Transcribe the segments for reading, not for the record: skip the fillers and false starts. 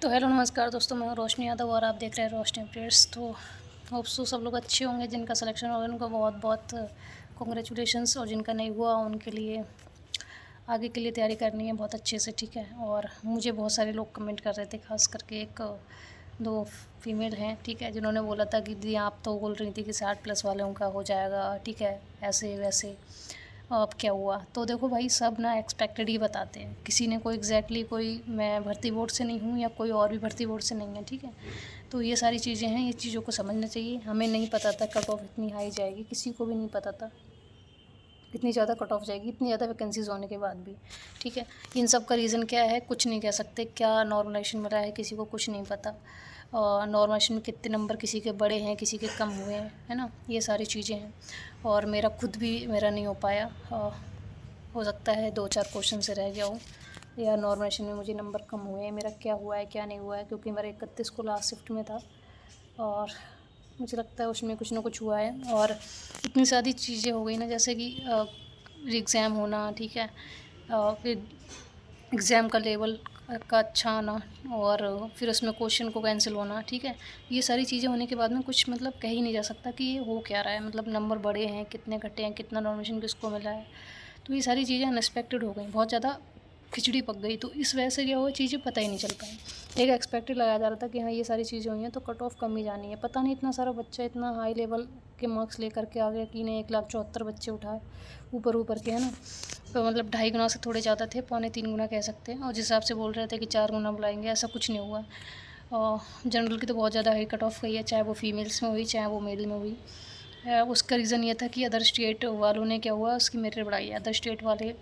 तो हेलो नमस्कार दोस्तों, मैं हूं रोशनी यादव और आप देख रहे हैं रोशनी अपडेट्स। तो होप्स तो सब लोग अच्छे होंगे। जिनका सिलेक्शन होगा उनको बहुत बहुत कॉन्ग्रेचुलेशंस, और जिनका नहीं हुआ उनके लिए आगे के लिए तैयारी करनी है बहुत अच्छे से, ठीक है। और मुझे बहुत सारे लोग कमेंट कर रहे थे, खास करके एक दो फीमेल हैं, ठीक है, जिन्होंने बोला था कि दी आप तो बोल रही थी कि 60+ वालों का हो जाएगा, ठीक है, ऐसे वैसे, अब क्या हुआ। तो देखो भाई, सब ना एक्सपेक्टेड ही बताते हैं। किसी ने कोई एग्जैक्टली कोई मैं भर्ती बोर्ड से नहीं हूँ या कोई और भी भर्ती बोर्ड से नहीं है, ठीक है। तो ये सारी चीज़ें हैं, ये चीज़ों को समझना चाहिए। हमें नहीं पता था कट ऑफ इतनी हाई जाएगी, किसी को भी नहीं पता था इतनी ज़्यादा कट ऑफ जाएगी, इतनी ज़्यादा वैकेंसीज होने के बाद भी, ठीक है। इन सब का रीज़न क्या है, कुछ नहीं कह सकते। क्या नॉर्मलाइजेशन मिला है, किसी को कुछ नहीं पता। नॉर्मलाइजेशन में कितने नंबर किसी के बड़े हैं, किसी के कम हुए हैं, है ना, ये सारी चीज़ें हैं। और मेरा खुद भी मेरा नहीं हो पाया। हो सकता है 2-4 क्वेश्चन से रह गया हूँ, या नॉर्मलाइजेशन में मुझे नंबर कम हुए हैं। मेरा क्या हुआ है क्या नहीं हुआ है, क्योंकि मेरा 31 को लास्ट शिफ्ट में था, और मुझे लगता है उसमें कुछ ना कुछ हुआ है। और इतनी सारी चीज़ें हो गई ना, जैसे कि एग्ज़ाम होना, ठीक है, फिर एग्ज़ाम का लेवल का अच्छा आना, और फिर उसमें क्वेश्चन को कैंसिल होना, ठीक है। ये सारी चीज़ें होने के बाद में कुछ मतलब कह ही नहीं जा सकता कि ये हो क्या रहा है। मतलब नंबर बढ़े हैं, कितने घटे हैं, कितना नॉमिनेशन किसको मिला है। तो ये सारी चीज़ें अनएक्सपेक्टेड हो गई, बहुत ज़्यादा खिचड़ी पक गई। तो इस वजह से क्या हुआ, चीज़ें पता ही नहीं चल पाई। एक एक्सपेक्टेड लगाया जा रहा था कि हाँ ये सारी चीज़ें हुई हैं तो कट ऑफ कम ही जानी है। पता नहीं इतना सारा बच्चा इतना हाई लेवल के मार्क्स लेकर के आ गया कि ने 1,74,000 बच्चे उठाए ऊपर के, है ना। तो मतलब 2.5 गुना से थोड़े ज़्यादा थे, 2.75 गुना कह सकते हैं। और जिस हिसाब से बोल रहे थे कि 4 गुना बुलाएंगे, ऐसा कुछ नहीं हुआ। और जनरल की तो बहुत ज़्यादा हाई कट ऑफ गई है, चाहे वो फीमेल्स में हुई चाहे वो मेल में हुई। उसका रीज़न ये था कि अदर स्टेट वालों ने क्या हुआ, उसकी मेरिट बढ़ाई है। अदर स्टेट वाले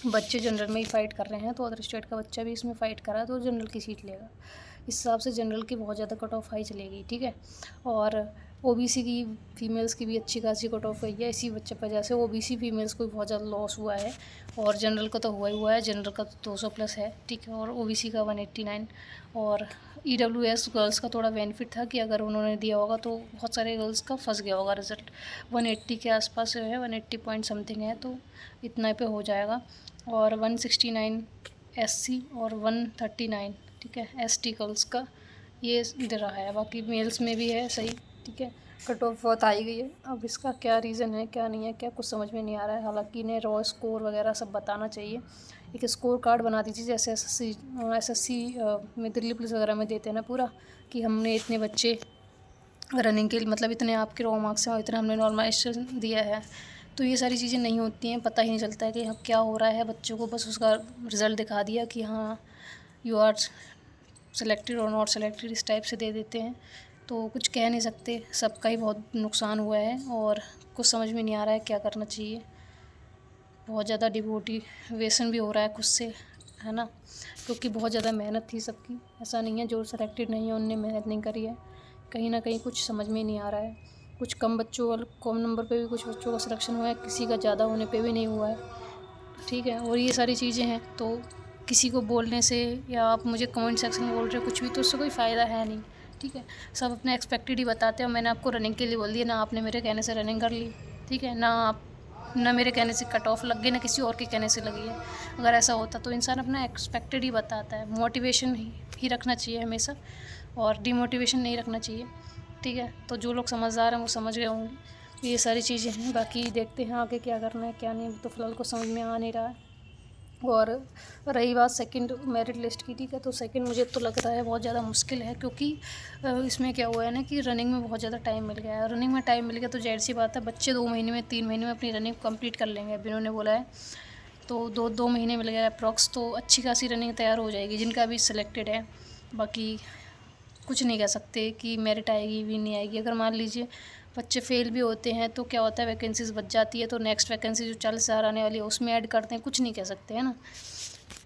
बच्चे जनरल में ही फ़ाइट कर रहे हैं, तो अदर स्टेट का बच्चा भी इसमें फ़ाइट कर रहा है तो जनरल की सीट लेगा। इस हिसाब से जनरल की बहुत ज़्यादा कट ऑफ हाई चलेगी, ठीक है। और ओबीसी की फीमेल्स की भी अच्छी खासी कट ऑफ गई है। इसी वजह से ओबीसी फीमेल्स को भी बहुत ज़्यादा लॉस हुआ है। और जनरल का तो हुआ है, जनरल का तो 200+ है, ठीक है, और ओबीसी का 189। और ईडब्ल्यूएस गर्ल्स का थोड़ा बेनिफिट था कि अगर उन्होंने दिया होगा तो बहुत सारे गर्ल्स का फंस गया होगा रिज़ल्ट। 180 के आसपास है, 180 पॉइंट समथिंग है, तो इतना पे हो जाएगा। और 169 एससी और 139, ठीक है, एसटी गर्ल्स का ये दे रहा है। बाकी मेल्स में भी है सही, ठीक है। कट ऑफ बहुत आई गई है। अब इसका क्या रीज़न है क्या नहीं है, क्या कुछ समझ में नहीं आ रहा है। हालांकि इन्हें रॉ स्कोर वगैरह सब बताना चाहिए। एक स्कोर कार्ड बना दीजिए, जैसे एसएससी में दिल्ली पुलिस वगैरह में देते हैं ना पूरा, कि हमने इतने बच्चे रनिंग के मतलब इतने आपके रॉ मार्क्स हैं और इतना हमने नॉर्मलाइजेशन दिया है। तो ये सारी चीज़ें नहीं होती हैं, पता ही नहीं चलता है कि हाँ क्या हो रहा है। बच्चों को बस उसका रिज़ल्ट दिखा दिया कि हाँ यू आर सेलेक्टेड और नॉट सेलेक्टेड, इस टाइप से दे देते हैं। तो कुछ कह नहीं सकते, सबका ही बहुत नुकसान हुआ है और कुछ समझ में नहीं आ रहा है क्या करना चाहिए। बहुत ज़्यादा डिमोटिवेशन भी हो रहा है खुद से, है ना, क्योंकि बहुत ज़्यादा मेहनत थी सबकी। ऐसा नहीं है जो सेलेक्टेड नहीं है उनने मेहनत नहीं करी है, कहीं ना कहीं कुछ समझ में नहीं आ रहा है। कुछ कम बच्चों कम नंबर पे भी कुछ बच्चों का सिलेक्शन हुआ है, किसी का ज़्यादा होने पे भी नहीं हुआ है, ठीक है। और ये सारी चीज़ें हैं, तो किसी को बोलने से या आप मुझे कमेंट सेक्शन में बोल रहे हो कुछ भी, तो उससे कोई फ़ायदा है नहीं, ठीक है। सब अपने एक्सपेक्टेड ही बताते हैं। और मैंने आपको रनिंग के लिए बोल दिया ना, आपने मेरे कहने से रनिंग कर ली, ठीक है, ना मेरे कहने से कट ऑफ लग गई, ना किसी और के कहने से लगी है। अगर ऐसा होता तो इंसान अपना एक्सपेक्टेड ही बताता है। मोटिवेशन ही रखना चाहिए हमेशा, और डिमोटिवेशन नहीं रखना चाहिए, ठीक है। तो जो लोग समझदार हैं वो समझ गए होंगे। ये सारी चीज़ें हैं, बाकी देखते हैं आगे क्या करना है क्या नहीं, तो फ़िलहाल को समझ में आ नहीं रहा है। और रही बात सेकंड मेरिट लिस्ट की, ठीक है, तो सेकंड मुझे तो लग रहा है बहुत ज़्यादा मुश्किल है, क्योंकि इसमें क्या हुआ है ना कि रनिंग में बहुत ज़्यादा टाइम मिल गया है। रनिंग में टाइम मिल गया तो जाहिर सी बात है बच्चे 2 महीने में 3 महीने में अपनी रनिंग कंप्लीट कर लेंगे, अभी उन्होंने बोला है। तो 2 महीने मिल गया अप्रॉक्स, तो अच्छी खासी रनिंग तैयार हो जाएगी जिनका भी सिलेक्टेड है। बाकी कुछ नहीं कह सकते कि मेरिट आएगी भी नहीं आएगी। अगर मान लीजिए बच्चे फेल भी होते हैं तो क्या होता है, वैकेंसीज बच जाती है, तो नेक्स्ट वैकेंसी जो 40,000 आने वाली है उसमें ऐड करते हैं, कुछ नहीं कह सकते, है ना।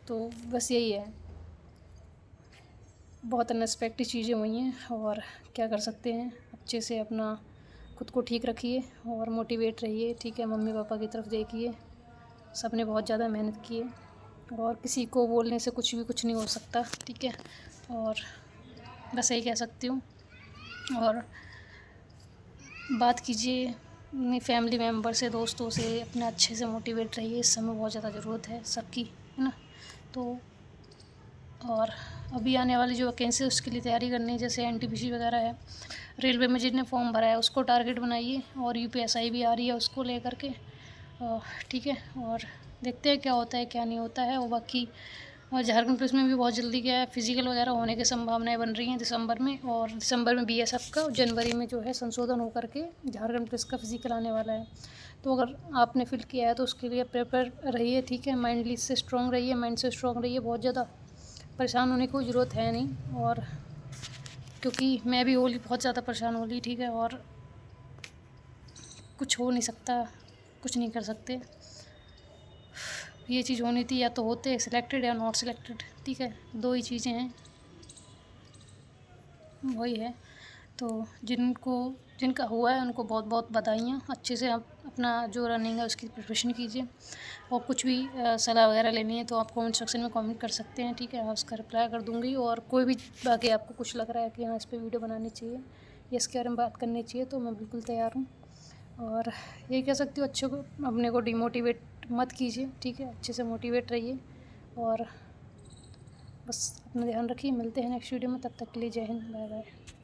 तो बस यही है, बहुत अनएक्सपेक्टेड चीज़ें हुई हैं और क्या कर सकते हैं। अच्छे से अपना खुद को ठीक रखिए और मोटिवेट रहिए, ठीक है। मम्मी पापा की तरफ देखिए, सब ने बहुत ज़्यादा मेहनत की है, और किसी को बोलने से कुछ नहीं हो सकता, ठीक है। और बस यही कह सकती हूँ। और बात कीजिए अपनी फैमिली मेम्बर से, दोस्तों से, अपने अच्छे से मोटिवेट रहिए। इस समय बहुत ज़्यादा ज़रूरत है सबकी, है ना। तो और अभी आने वाली जो वैकेंसी है उसके लिए तैयारी करनी है, जैसे एनटीपीसी वगैरह है, रेलवे में जितने फॉर्म भरा है उसको टारगेट बनाइए, और यूपीएसआई भी आ रही है उसको लेकर के, ठीक है। और देखते हैं क्या होता है क्या नहीं होता है। और बाकी झारखंड पुलिस में भी बहुत जल्दी क्या है फिजिकल वगैरह होने की संभावनाएं बन रही हैं दिसंबर में, और दिसंबर में बीएसएफ का, जनवरी में जो है संशोधन होकर के झारखंड पुलिस का फिजिकल आने वाला है। तो अगर आपने फिल किया है तो उसके लिए प्रिपेयर रहिए, ठीक है। माइंडली से स्ट्रॉन्ग रहिए, माइंड से स्ट्रॉन्ग रहिए, बहुत ज़्यादा परेशान होने की कोई ज़रूरत है नहीं। और क्योंकि मैं भी होली बहुत ज़्यादा परेशान होली, ठीक है। और कुछ हो नहीं सकता, कुछ नहीं कर सकते। ये चीज़ होनी थी, या तो होते सिलेक्टेड या नॉट सिलेक्टेड, ठीक है, दो ही चीज़ें हैं, वही है। तो जिनका हुआ है उनको बहुत बहुत बधाइयाँ। अच्छे से आप अपना जो रनिंग है उसकी प्रिपरेशन कीजिए, और कुछ भी सलाह वगैरह लेनी है तो आप कमेंट सेक्शन में कमेंट कर सकते हैं, ठीक है। मैं उसका रिप्लाई कर दूँगी। और कोई भी बाकी आपको कुछ लग रहा है कि हाँ इस पर वीडियो बनानी चाहिए या इसके बारे में बात करनी चाहिए, तो मैं बिल्कुल तैयार हूँ। और ये कह सकती हूँ, अच्छे को अपने को डिमोटिवेट मत कीजिए, ठीक है, अच्छे से मोटिवेट रहिए। और बस अपना ध्यान रखिए, मिलते हैं नेक्स्ट वीडियो में, तब तक के लिए जय हिंद, बाय बाय।